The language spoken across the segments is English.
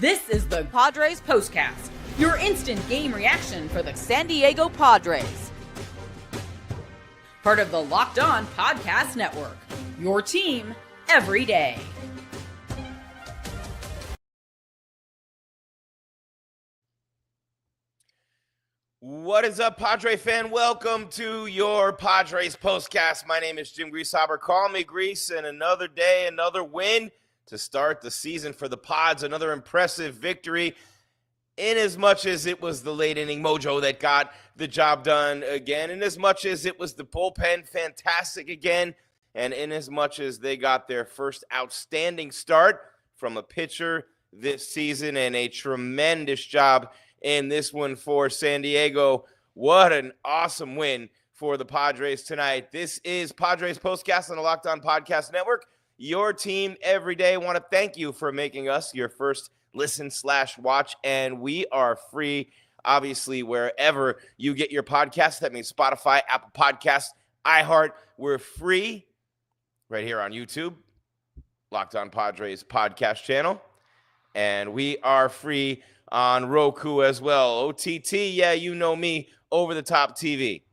This is the Padres POSTCAST, your instant game reaction for the San Diego Padres. Part of the Locked On Podcast Network, your team every day. What is up, Padre fan? Welcome to your Padres POSTCAST. My name is Jim Greasehaber. Call me Grease, and another day, another win to start the season for the Pods. Another impressive victory, in as much as it was the late inning mojo that got the job done again, in as much as it was the bullpen fantastic again, and in as much as they got their first outstanding start from a pitcher this season, and a tremendous job in this one for San Diego. What an awesome win for the Padres tonight. This is Padres POSTCAST on the Locked On Podcast Network, your team every day. I want to thank you for making us your first listen/watch, and we are free, obviously, wherever you get your podcasts. That means Spotify, Apple Podcasts, iHeart. We're free right here on YouTube, Locked On Padres podcast channel, and we are free on Roku as well. OTT, yeah, you know me, over-the-top TV.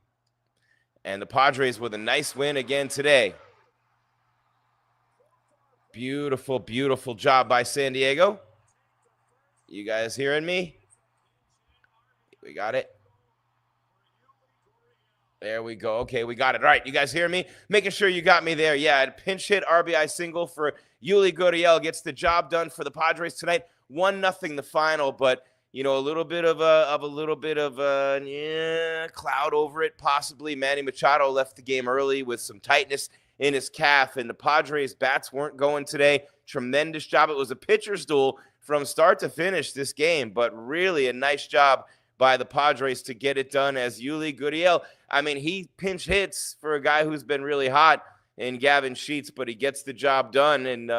And the Padres with a nice win again today. Beautiful, beautiful job by San Diego. You guys hearing me? We got it. There we go. Okay, we got it. All right, you guys hear me? Making sure you got me there. Yeah, a pinch hit RBI single for Yuli Gurriel gets the job done for the Padres tonight. 1-0 the final, but you know, a little bit of a cloud over it possibly. Manny Machado left the game early with some tightness in his calf, and the Padres bats weren't going today. Tremendous job. It was a pitcher's duel from start to finish this game, but really a nice job by the Padres to get it done, as Yuli Gurriel, I mean, he pinch hits for a guy who's been really hot in Gavin Sheets, but he gets the job done. And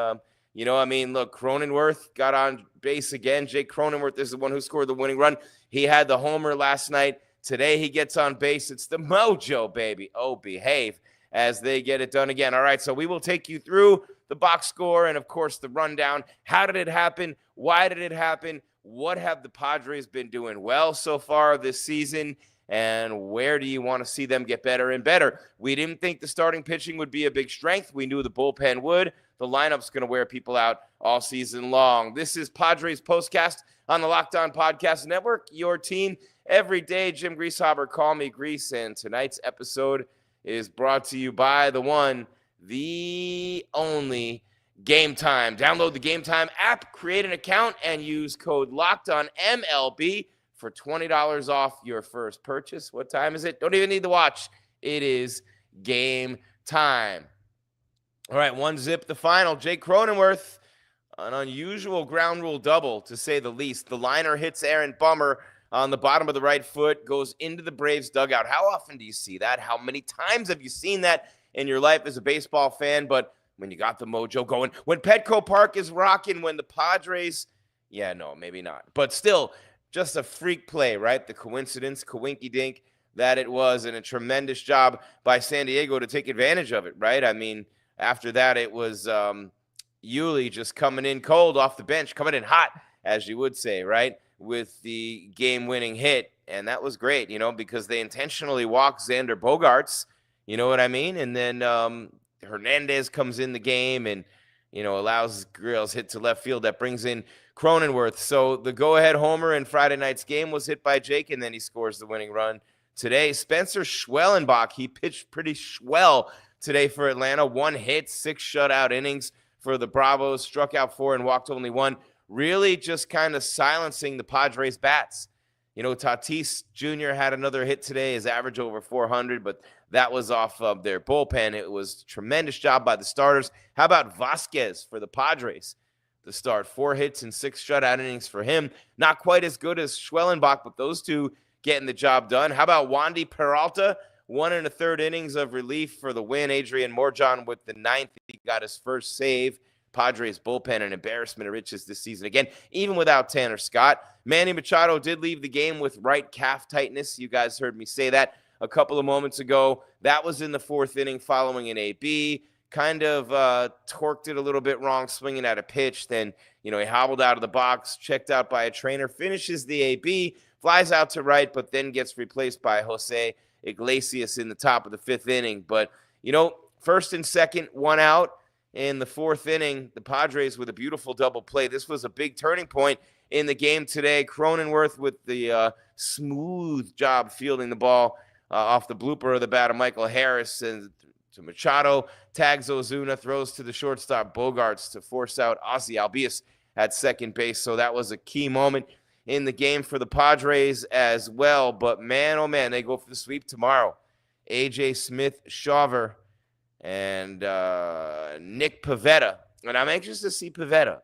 you know, I mean, look, Cronenworth got on base again. Jake Cronenworth is the one who scored the winning run. He had the homer last night. Today he gets on base. It's the mojo, baby. Oh, behave as they get it done again. All right, so we will take you through the box score and, of course, the rundown. How did it happen? Why did it happen? What have the Padres been doing well so far this season? And where do you want to see them get better and better? We didn't think the starting pitching would be a big strength. We knew the bullpen would. The lineup's going to wear people out all season long. This is Padres POSTCAST on the Locked On Podcast Network, your team every day. Jim Greasehaber, call me Grease, and tonight's episode is brought to you by the one, the only Game Time. Download the Game Time app, create an account, and use code LOCKEDONMLB for $20 off your first purchase. What time is it? Don't even need the watch. It is game time. All right, 1-0 the final. Jake Cronenworth, an unusual ground rule double, to say the least. The liner hits Aaron Bummer on the bottom of the right foot, goes into the Braves dugout. How often do you see that? How many times have you seen that in your life as a baseball fan? But when you got the mojo going, when Petco Park is rocking, when the Padres, yeah, no, maybe not. But still, just a freak play, right? The coincidence, coinky-dink that it was, and a tremendous job by San Diego to take advantage of it, right? I mean, after that, it was Yuli just coming in cold off the bench, coming in hot, as you would say, right, with the game-winning hit. And that was great, you know, because they intentionally walked Xander Bogaerts, you know what I mean? And then Hernandez comes in the game and, you know, allows Gurriel's hit to left field. That brings in Cronenworth. So the go-ahead homer in Friday night's game was hit by Jake, and then he scores the winning run today. Spencer Schwellenbach, he pitched pretty swell today for Atlanta. 1 hit, 6 shutout innings for the Bravos, struck out 4 and walked only 1. Really just kind of silencing the Padres bats. You know, Tatis Jr. had another hit today, his average over 400, but that was off of their bullpen. It was a tremendous job by the starters. How about Vásquez for the Padres to start? 4 hits and 6 shutout innings for him. Not quite as good as Schwellenbach, but those two getting the job done. How about Wandy Peralta? 1 1/3 innings of relief for the win. Adrian Morejon with the 9th. He got his first save. Padres bullpen, an embarrassment of riches this season again, even without Tanner Scott. Manny Machado did leave the game with right calf tightness. You guys heard me say that a couple of moments ago. That was in the 4th inning following an AB. kind of torqued it a little bit wrong, swinging at a pitch. Then, he hobbled out of the box, checked out by a trainer, finishes the AB, flies out to right, but then gets replaced by Jose Iglesias in the top of the 5th inning. But, first and second, 1 out. In the 4th inning, the Padres with a beautiful double play. This was a big turning point in the game today. Cronenworth with the smooth job fielding the ball off the blooper of the bat of Michael Harris, and to Machado, tags Ozuna, throws to the shortstop Bogaerts to force out Ozzy Albies at second base. So that was a key moment in the game for the Padres as well. But man, oh man, they go for the sweep tomorrow. A.J. Smith-Shawver and Nick Pivetta. And I'm anxious to see Pivetta.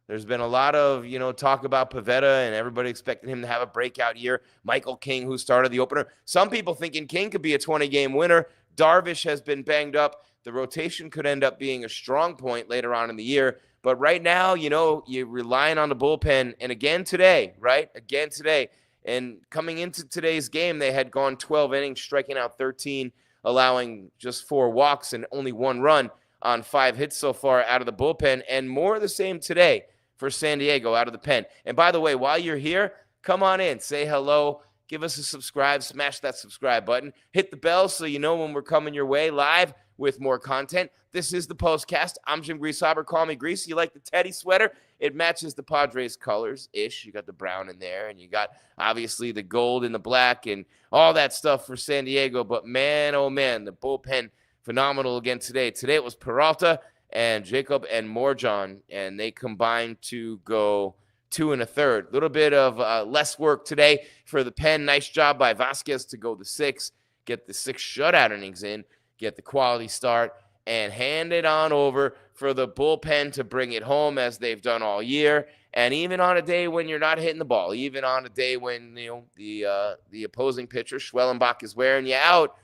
There's been a lot of, talk about Pivetta, and everybody expecting him to have a breakout year. Michael King, who started the opener. Some people thinking King could be a 20-game winner. Darvish has been banged up. The rotation could end up being a strong point later on in the year. But right now, you're relying on the bullpen. And again today, right? Again today. And coming into today's game, they had gone 12 innings, striking out 13, allowing just 4 walks and only 1 run on 5 hits so far out of the bullpen, and more of the same today for San Diego out of the pen. And by the way, while you're here, come on in, say hello, give us a subscribe, smash that subscribe button, hit the bell so you know when we're coming your way live with more content. This is the Postcast. I'm Jim Greasehaber. Call me Grease. You like the Teddy sweater? It matches the Padres colors-ish. You got the brown in there, and you got, obviously, the gold and the black and all that stuff for San Diego. But, man, oh, man, the bullpen, phenomenal again today. Today it was Peralta and Jacob and Morejon, and they combined to go 2 1/3. A little bit of less work today for the pen. Nice job by Vásquez to go the 6, get the 6 shutout innings in, get the quality start, and hand it on over for the bullpen to bring it home as they've done all year. And even on a day when you're not hitting the ball, even on a day when the opposing pitcher, Schwellenbach, is wearing you out,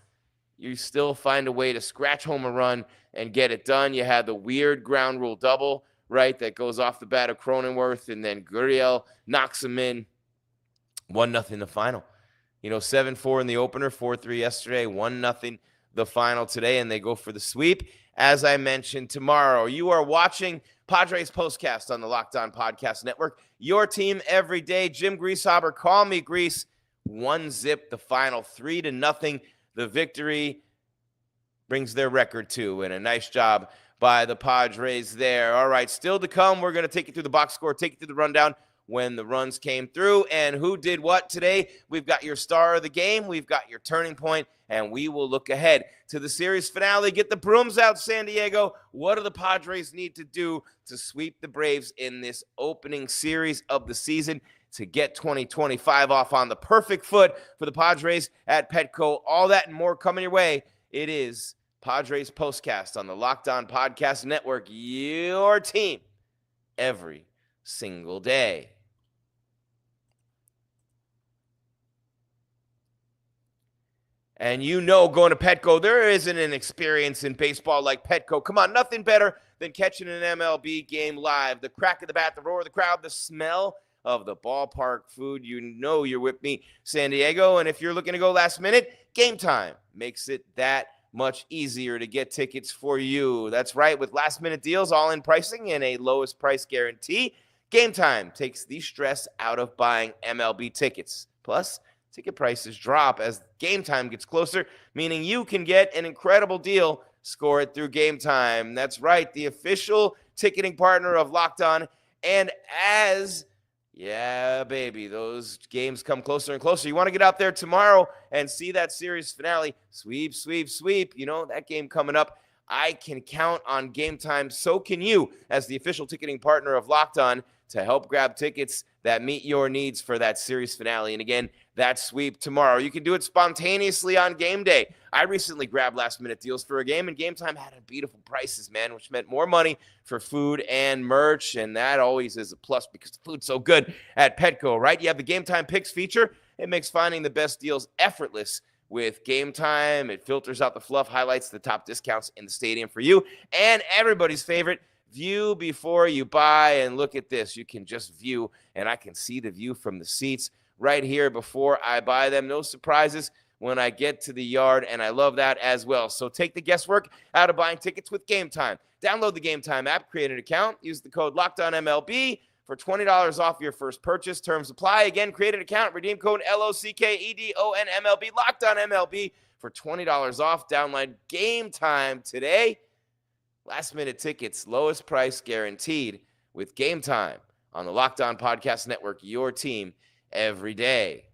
you still find a way to scratch home a run and get it done. You had the weird ground rule double, right, that goes off the bat of Cronenworth, and then Gurriel knocks him in. 1-0 the final. 7-4 in the opener, 4-3 yesterday, 1-0 the final today, and they go for the sweep. As I mentioned, tomorrow, you are watching Padres Postcast on the Locked On Podcast Network. Your team every day. Jim Greasehaber, call me Grease. 1-0 the final, 3-0. The victory brings their record to, and a nice job by the Padres there. All right, still to come, we're going to take you through the box score, take you through the rundown when the runs came through and who did what today. We've got your star of the game, we've got your turning point, and we will look ahead to the series finale. Get the brooms out, San Diego. What do the Padres need to do to sweep the Braves in this opening series of the season to get 2025 off on the perfect foot for the Padres at Petco? All that and more coming your way. It is Padres Postcast on the Locked On Podcast Network, your team every single day. And going to Petco, there isn't an experience in baseball like Petco. Come on, nothing better than catching an MLB game live. The crack of the bat, the roar of the crowd, the smell of the ballpark food. You're with me, San Diego. And if you're looking to go last minute, Game Time makes it that much easier to get tickets for you. That's right. With last minute deals, all-in pricing, and a lowest price guarantee, Game Time takes the stress out of buying MLB tickets. Plus, ticket prices drop as Game Time gets closer, meaning you can get an incredible deal. Score it through Game Time. That's right, the official ticketing partner of Locked On. And those games come closer and closer. You want to get out there tomorrow and see that series finale. Sweep, sweep, sweep. That game coming up. I can count on Game Time. So can you, as the official ticketing partner of Locked On, to help grab tickets that meet your needs for that series finale. And again, that sweep tomorrow. You can do it spontaneously on game day. I recently grabbed last-minute deals for a game, and Game Time had beautiful prices, man, which meant more money for food and merch, and that always is a plus because the food's so good at Petco, right? You have the Game Time Picks feature. It makes finding the best deals effortless with Game Time. It filters out the fluff, highlights the top discounts in the stadium for you, and everybody's favorite, view before you buy. And look at this. You can just view, and I can see the view from the seats right here before I buy them. No surprises when I get to the yard, and I love that as well. So take the guesswork out of buying tickets with Game Time. Download the Game Time app, create an account, use the code LOCKEDONMLB for $20 off your first purchase. Terms apply. Again, create an account, redeem code LOCKEDONMLB, LOCKEDONMLB for $20 off. Download Game Time today. Last-minute tickets, lowest price guaranteed with Game Time on the Locked On Podcast Network, your team every day.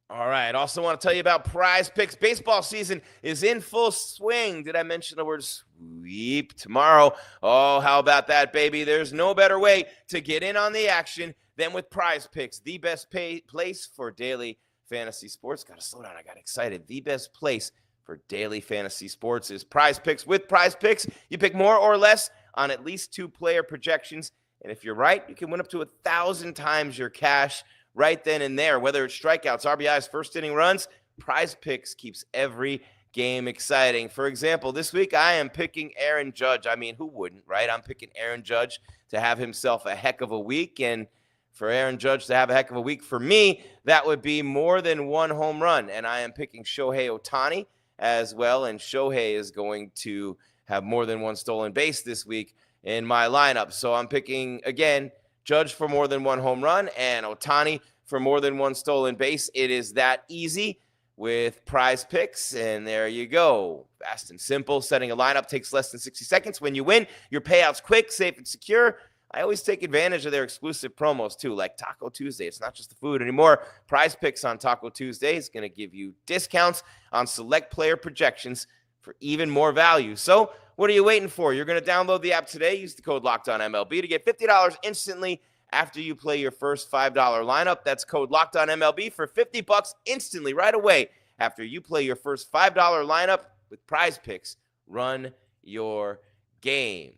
All right. Also want to tell you about Prize Picks. Baseball season is in full swing. Did I mention the word sweep tomorrow? Oh, how about that, baby? There's no better way to get in on the action than with Prize Picks, the best place for daily fantasy sports. Got to slow down. I got excited. The best place for daily fantasy sports is Prize Picks. With Prize Picks, you pick more or less on at least 2 player projections. And if you're right, you can win up to 1,000 times your cash right then and there. Whether it's strikeouts, RBIs, first inning runs, Prize Picks keeps every game exciting. For example, this week I am picking Aaron Judge. I mean, who wouldn't, right? I'm picking Aaron Judge to have himself a heck of a week. And for Aaron Judge to have a heck of a week, for me, that would be more than 1 home run. And I am picking Shohei Ohtani as well. And Shohei is going to have more than 1 stolen base this week in my lineup. So I'm picking, again, Judge for more than 1 home run and Ohtani for more than 1 stolen base. It is that easy with Prize Picks, and there you go. Fast and simple. Setting a lineup takes less than 60 seconds. When you win, your payout's quick, safe, and secure. I always take advantage of their exclusive promos, too, like Taco Tuesday. It's not just the food anymore. Prize Picks on Taco Tuesday is going to give you discounts on select player projections for even more value. So what are you waiting for? You're going to download the app today. Use the code LOCKEDONMLB to get $50 instantly after you play your first $5 lineup. That's code LOCKEDONMLB for $50 instantly right away after you play your first $5 lineup with Prize Picks. Run your game.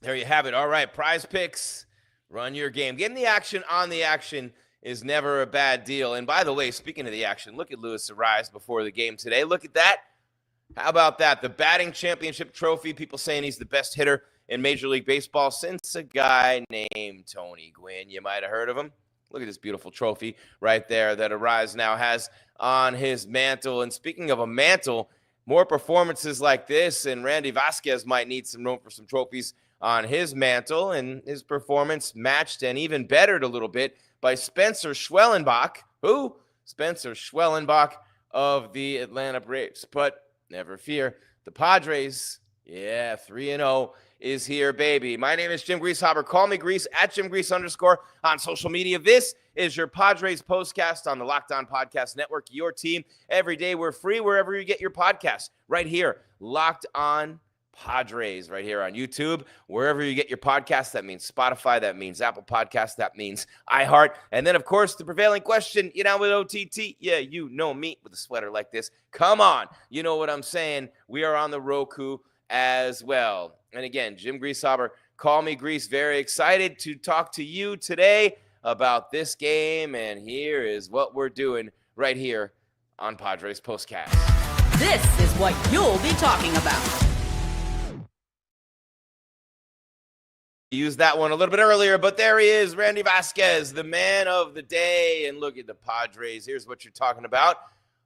There you have it. All right, Prize Picks, run your game. Getting the action on the action is never a bad deal. And by the way, speaking of the action, look at Luis Ariz before the game today. Look at that. How about that? The batting championship trophy. People saying he's the best hitter in Major League Baseball since a guy named Tony Gwynn. You might have heard of him. Look at this beautiful trophy right there that Ariz now has on his mantle. And speaking of a mantle, more performances like this, and Randy Vásquez might need some room for some trophies on his mantle, and his performance matched and even bettered a little bit by Spencer Schwellenbach. Who? Spencer Schwellenbach of the Atlanta Braves. But never fear, the Padres, 3-0 is here, baby. My name is Jim Greasehaber. Call me Grease at Jim Grease _ on social media. This is your Padres postcast on the Locked On Podcast Network, your team every day. We're free wherever you get your podcasts, right here, Locked On Padres, right here on YouTube, wherever you get your podcasts. That means Spotify, that means Apple Podcasts, that means iHeart. And then, of course, the prevailing question, with OTT. Yeah, you know me with a sweater like this. Come on. You know what I'm saying. We are on the Roku as well. And again, Jim Greasehaber, call me Grease. Very excited to talk to you today about this game. And here is what we're doing right here on Padres Postcast. This is what you'll be talking about. Used that one a little bit earlier, but there he is, Randy Vásquez, the man of the day. And look at the Padres. Here's what you're talking about.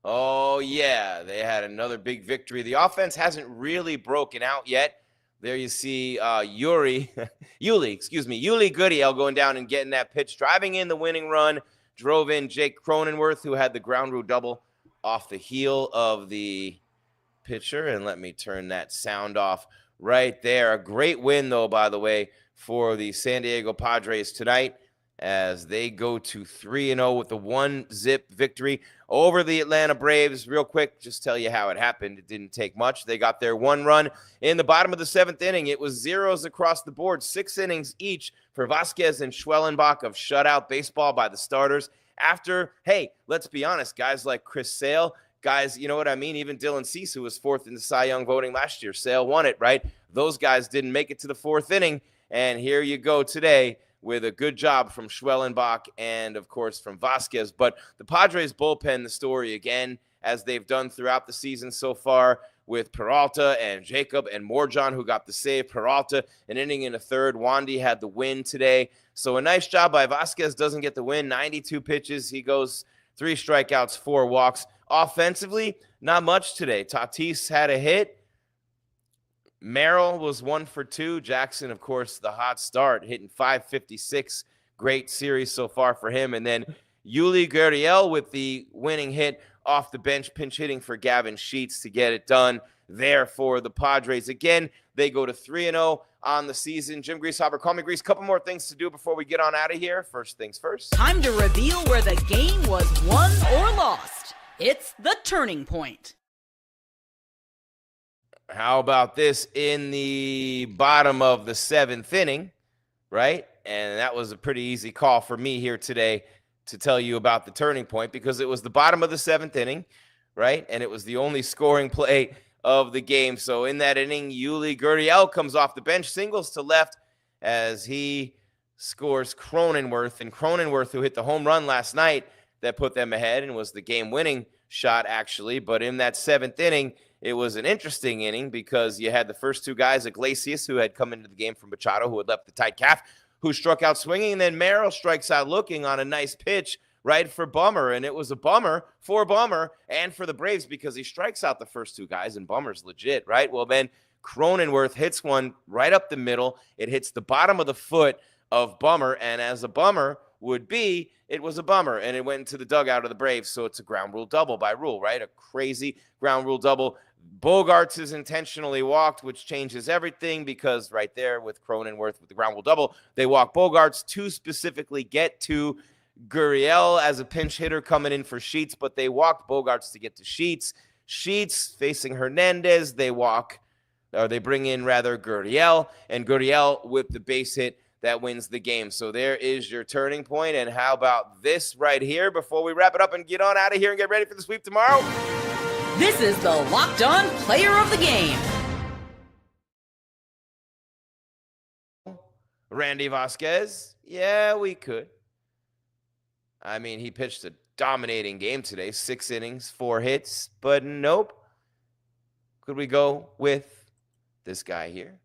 Oh, yeah, they had another big victory. The offense hasn't really broken out yet. There you see Yuli Gurriel going down and getting that pitch, driving in the winning run, drove in Jake Cronenworth, who had the ground rule double off the heel of the pitcher. And let me turn that sound off right there. A great win, though, by the way, for the San Diego Padres tonight as they go to 3-0 with a 1-zip victory over the Atlanta Braves. Real quick, just tell you how it happened. It didn't take much. They got their 1 run in the bottom of the 7th inning. It was zeros across the board, 6 innings each for Vásquez and Schwellenbach of shutout baseball by the starters. After, hey, let's be honest, guys like Chris Sale guys, you know what I mean? Even Dylan Cease, who was fourth in the Cy Young voting last year, Sale won it, right? Those guys didn't make it to the fourth inning. And here you go today with a good job from Schwellenbach and, of course, from Vásquez. But the Padres bullpen, the story again, as they've done throughout the season so far, with Peralta and Jacob and Morejon, who got the save. Peralta, an inning and a third. Wandy had the win today. So a nice job by Vásquez. Doesn't get the win. 92 pitches. He goes 3 strikeouts, 4 walks. Offensively, not much today. Tatis had a hit. Merrill was 1 for 2. Jackson, of course, the hot start, hitting .556. Great series so far for him. And then Yuli Gurriel with the winning hit off the bench, pinch hitting for Gavin Sheets to get it done there for the Padres. Again, they go to 3-0 on the season. Jim Greasehaber, call me Grease. Couple more things to do before we get on out of here. First things first. Time to reveal where the game was won or lost. It's the turning point. How about this in the bottom of the 7th inning, right? And that was a pretty easy call for me here today to tell you about the turning point, because it was the bottom of the 7th inning, right? And it was the only scoring play of the game. So in that inning, Yuli Gurriel comes off the bench, singles to left as he scores Cronenworth. And Cronenworth, who hit the home run last night that put them ahead and was the game-winning shot, actually. But in that 7th inning, it was an interesting inning because you had the first 2 guys, Iglesias, who had come into the game from Machado, who had left the tight calf, who struck out swinging, and then Merrill strikes out looking on a nice pitch right for Bummer. And it was a bummer for Bummer and for the Braves because he strikes out the first 2 guys, and Bummer's legit, right? Well, then Cronenworth hits one right up the middle. It hits the bottom of the foot of Bummer, and as a bummer would be, it was a bummer, and it went into the dugout of the Braves, so it's a ground rule double by rule, right? A crazy ground rule double. Bogaerts is intentionally walked, which changes everything because right there with Cronenworth with the ground rule double, they walk Bogaerts to specifically get to Gurriel as a pinch hitter coming in for Sheets, but they walked Bogaerts to get to Sheets. Sheets facing Hernandez, they bring in Gurriel, and Gurriel with the base hit that wins the game. So there is your turning point. And how about this right here before we wrap it up and get on out of here and get ready for the sweep tomorrow? This is the Locked On Player of the Game. Randy Vásquez. Yeah, we could. I mean, he pitched a dominating game today. 6 innings, 4 hits. But nope. Could we go with this guy here?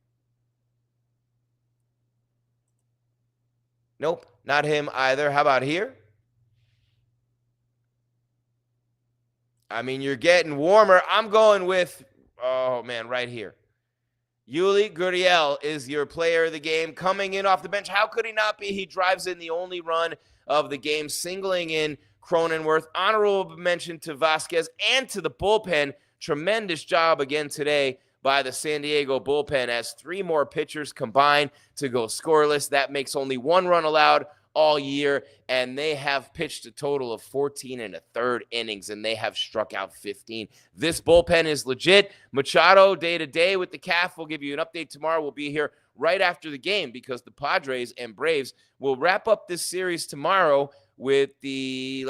Nope, not him either. How about here? I mean, you're getting warmer. I'm going with, oh, man, right here. Yuli Gurriel is your player of the game coming in off the bench. How could he not be? He drives in the only run of the game, singling in Cronenworth. Honorable mention to Vásquez and to the bullpen. Tremendous job again today by the San Diego bullpen as 3 more pitchers combined to go scoreless. That makes only 1 run allowed all year, and they have pitched a total of 14 1/3 innings, and they have struck out 15. This bullpen is legit. Machado, day-to-day with the calf. We'll give you an update tomorrow. We'll be here right after the game because the Padres and Braves will wrap up this series tomorrow with the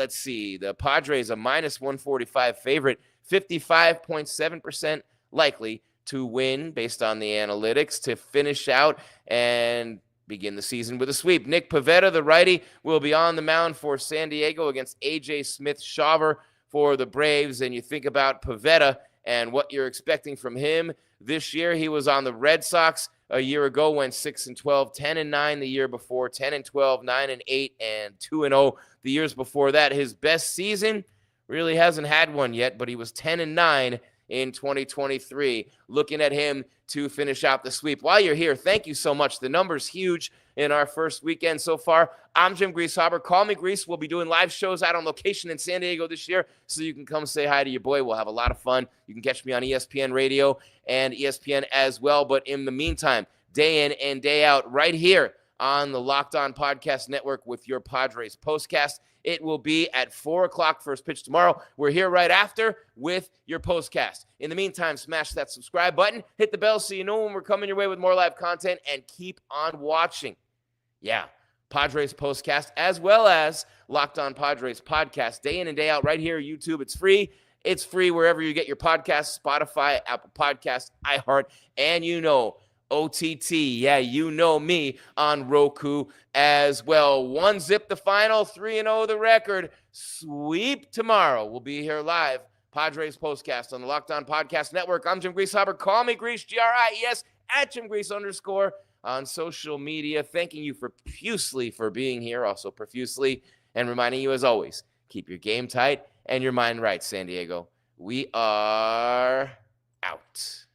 Padres a -145 favorite, 55.7% likely to win based on the analytics to finish out and begin the season with a sweep. Nick Pivetta, the righty, will be on the mound for San Diego against A.J. Smith-Shawver for the Braves. And you think about Pivetta and what you're expecting from him this year. He was on the Red Sox a year ago, went 6-12, 10-9 the year before, 10-12, 9-8, and 2-0 the years before that. His best season really hasn't had one yet, but he was 10-9 in 2023. Looking at him to finish out the sweep. While you're here, thank you so much. The number's huge in our first weekend so far. I'm Jim Greasehaber. Call me Grease. We'll be doing live shows out on location in San Diego this year, so you can come say hi to your boy. We'll have a lot of fun. You can catch me on ESPN Radio and ESPN as well. But in the meantime, day in and day out, right here on the Locked On Podcast Network with your Padres postcast. It will be at 4 o'clock first pitch tomorrow. We're here right after with your postcast. In the meantime, smash that subscribe button, hit the bell so you know when we're coming your way with more live content, and keep on watching. Yeah, Padres postcast as well as Locked On Padres podcast day in and day out right here. YouTube, it's free. It's free wherever you get your podcasts, Spotify, Apple Podcasts, iHeart, and OTT. Yeah, you know me on Roku as well. 1-0 the final, 3-0 the record. Sweep tomorrow. We'll be here live. Padres Postcast on the Locked On Podcast Network. I'm Jim Greasehaber. Call me Grease, Gries, at Jim Grease _ on social media. Thanking you profusely for being here, also profusely, and reminding you as always, keep your game tight and your mind right, San Diego. We are out.